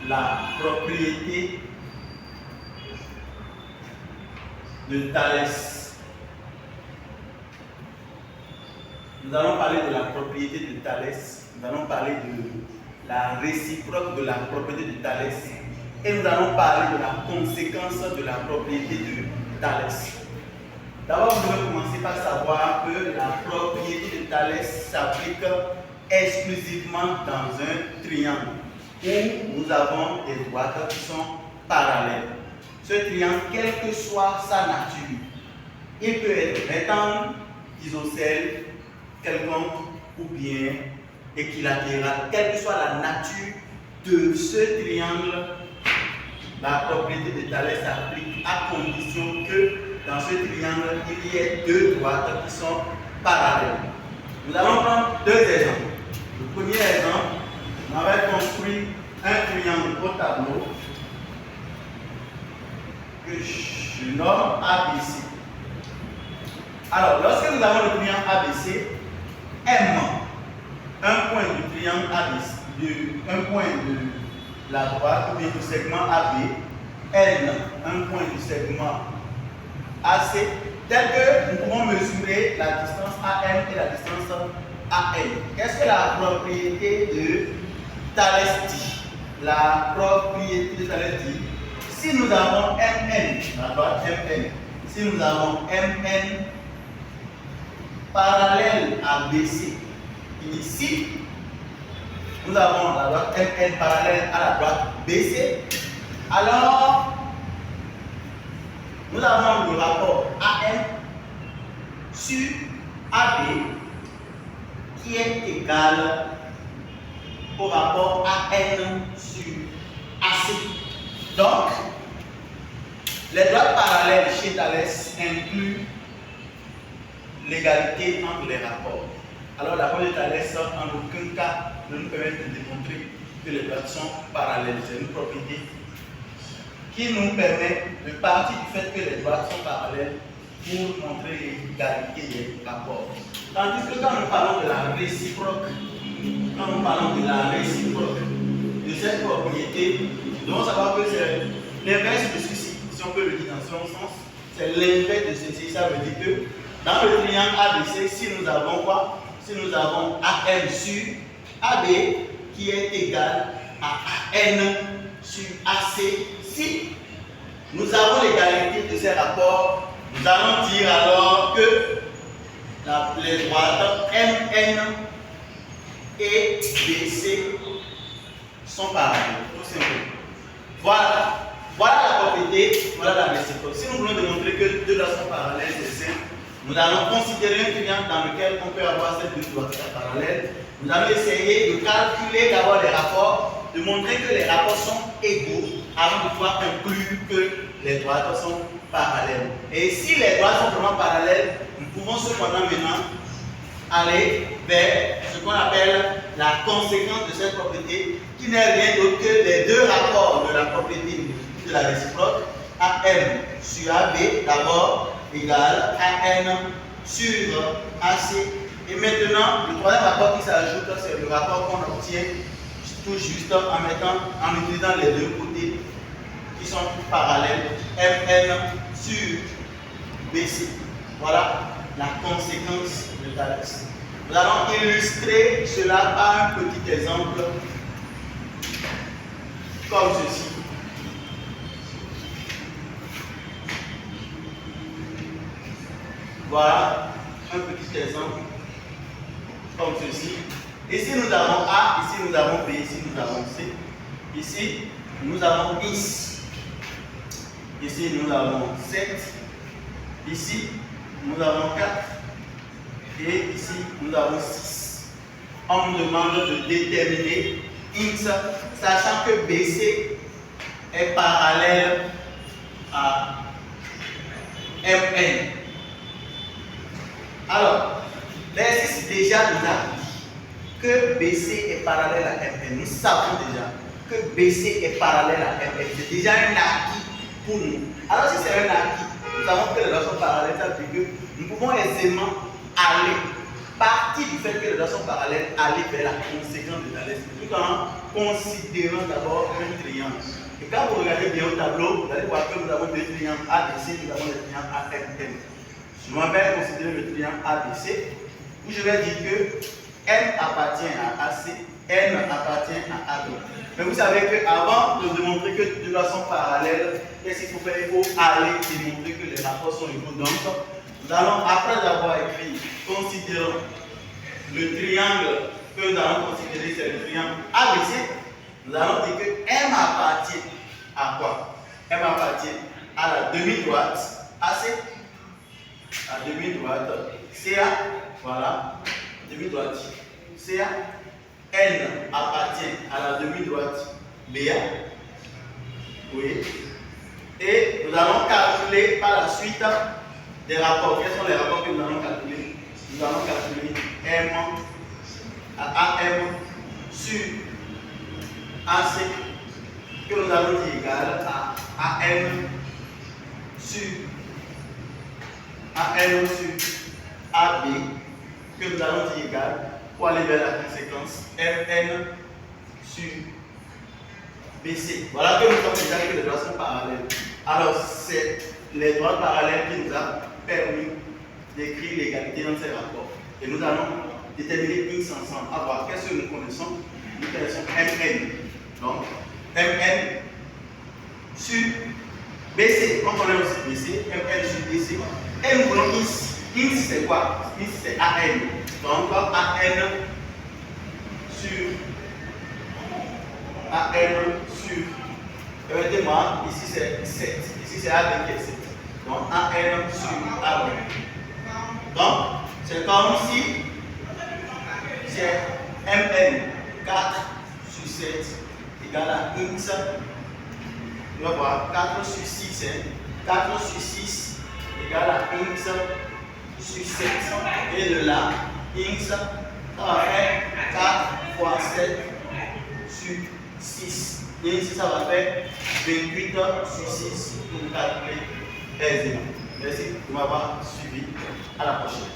la propriété de Thalès. Nous allons parler de la propriété de Thalès. Nous allons parler de la réciproque de la propriété de Thalès. Et nous allons parler de la conséquence de la propriété de Thalès. D'abord, nous devons commencer par savoir que la propriété de Thalès s'applique exclusivement dans un triangle où nous avons des droites qui sont parallèles. Ce triangle, quelle que soit sa nature, il peut être rectangle, isocèle, quelconque ou bien équilatéral. Quelle que soit la nature de ce triangle, la propriété de Thalès s'applique à condition que dans ce triangle, il y ait deux droites qui sont parallèles. Nous allons prendre deux exemples. Le premier exemple, on va construire un triangle au tableau que je nomme ABC. Alors, lorsque nous avons le triangle ABC, M, un point du triangle ABC, un point de la droite ou bien du segment AB, N, un point du segment AC, tel que nous pouvons mesurer la distance AM et la distance AN. Qu'est-ce que la propriété de Thalès dit? La propriété de Thalès dit, si nous avons MN, la droite MN, si nous avons MN parallèle à BC, ici, nous avons la droite MN parallèle à la droite BC, alors nous avons le rapport AM sur AB qui est égal au rapport AN sur AC. Donc, les droites parallèles chez Thalès incluent l'égalité entre les rapports. Alors, la propriété de Thalès, en aucun cas, ne nous permet de démontrer que les droites sont parallèles. C'est une propriété qui nous permet de partir du fait que les droites sont parallèles pour montrer l'égalité des rapports. Tandis que quand nous parlons de la réciproque, de cette propriété, nous devons savoir que c'est l'inverse de ceci, si on peut le dire dans son sens, c'est l'inverse de ceci. Ça veut dire que dans le triangle ABC, si nous avons quoi? Si nous avons AM sur AB qui est égal à AN sur AC, si nous avons l'égalité de ces rapports, nous allons dire alors que les droites MN et BC sont parallèles, tout simplement. Voilà la propriété, voilà la réciproque. Si nous voulons démontrer que deux droites sont parallèles, c'est simple. Nous allons considérer un triangle dans lequel on peut avoir ces deux droites parallèles. Nous allons essayer de calculer d'abord les rapports, de montrer que les rapports sont égaux avant de pouvoir conclure que les droites sont parallèles. Et si les droites sont vraiment parallèles, nous pouvons cependant maintenant aller vers ce qu'on appelle la conséquence de cette propriété, qui n'est rien d'autre que les deux rapports de la propriété de la réciproque, AM sur AB d'abord égale AN sur AC. Et maintenant, le troisième rapport qui s'ajoute, c'est le rapport qu'on obtient tout juste en utilisant les deux côtés qui sont parallèles, MN sur BC. Voilà la conséquence de Thalès. Nous allons illustrer cela par un petit exemple comme ceci. Voilà un petit exemple comme ceci. Ici nous avons A, ici nous avons B, ici nous avons C. Ici nous avons 10. Ici nous avons 7. Ici nous avons 4. Et ici nous avons 6. On nous demande de déterminer X, sachant que BC est parallèle à MN. Alors, l'exercice déjà nous a dit que BC est parallèle à MN. Nous savons déjà que BC est parallèle à MN. C'est déjà un acquis pour nous. Alors, si c'est un acquis, nous savons que les droites sont parallèles, ça veut dire que nous pouvons aisément aller partie du fait que les doigts sont parallèles, aller vers la conséquence de Thalès, tout en considérant d'abord un triangle. Et quand vous regardez bien au tableau, vous allez voir que nous avons des triangles ABC, nous avons des triangles AMN. Je vais considérer le triangle ABC, où je vais dire que M appartient à AC, N appartient à AB. Mais vous savez qu'avant de démontrer que deux doigts sont parallèles, qu'est-ce qu'il faut faire? Il faut aller démontrer que les rapports sont égaux. Donc, nous allons, après avoir écrit, considérons le triangle que nous allons considérer, c'est le triangle ABC, nous allons dire que M appartient à quoi? M appartient à la demi-droite AC, la demi-droite CA, voilà, demi-droite CA. N appartient à la demi-droite BA. Oui. Et nous allons calculer par la suite des rapports. Quels sont les rapports que nous allons calculer? Nous allons calculer M à AM sur AC, que nous allons dire égal à AM sur AB, que nous allons dire égal pour aller vers la conséquence Mn sur BC. Voilà que nous avons déjà que les doigts sont parallèles. Alors, c'est les doigts parallèles qui nous a permis d'écrire l'égalité dans ces rapports. Et nous allons déterminer X ensemble. À voir qu'est-ce que nous connaissons. Nous connaissons Mn. Donc, Mn sur BC. On connaît aussi BC. Mn sur BC. Et nous voulons X. X c'est quoi? X c'est AN. Donc, AN sur, permettez-moi, ici c'est 7, ici c'est AB qui est 7. Donc, AN sur AB. Donc, c'est comme si c'est MN 4 sur 7 égale à X. On va voir 4 sur 6, 4 sur 6 égale à X sur 7. Et de là, X, ça va faire 4 fois 7 sur 6. Et ici, ça va faire 28 sur 6 pour calculer aisément. Merci de m'avoir suivi. À la prochaine.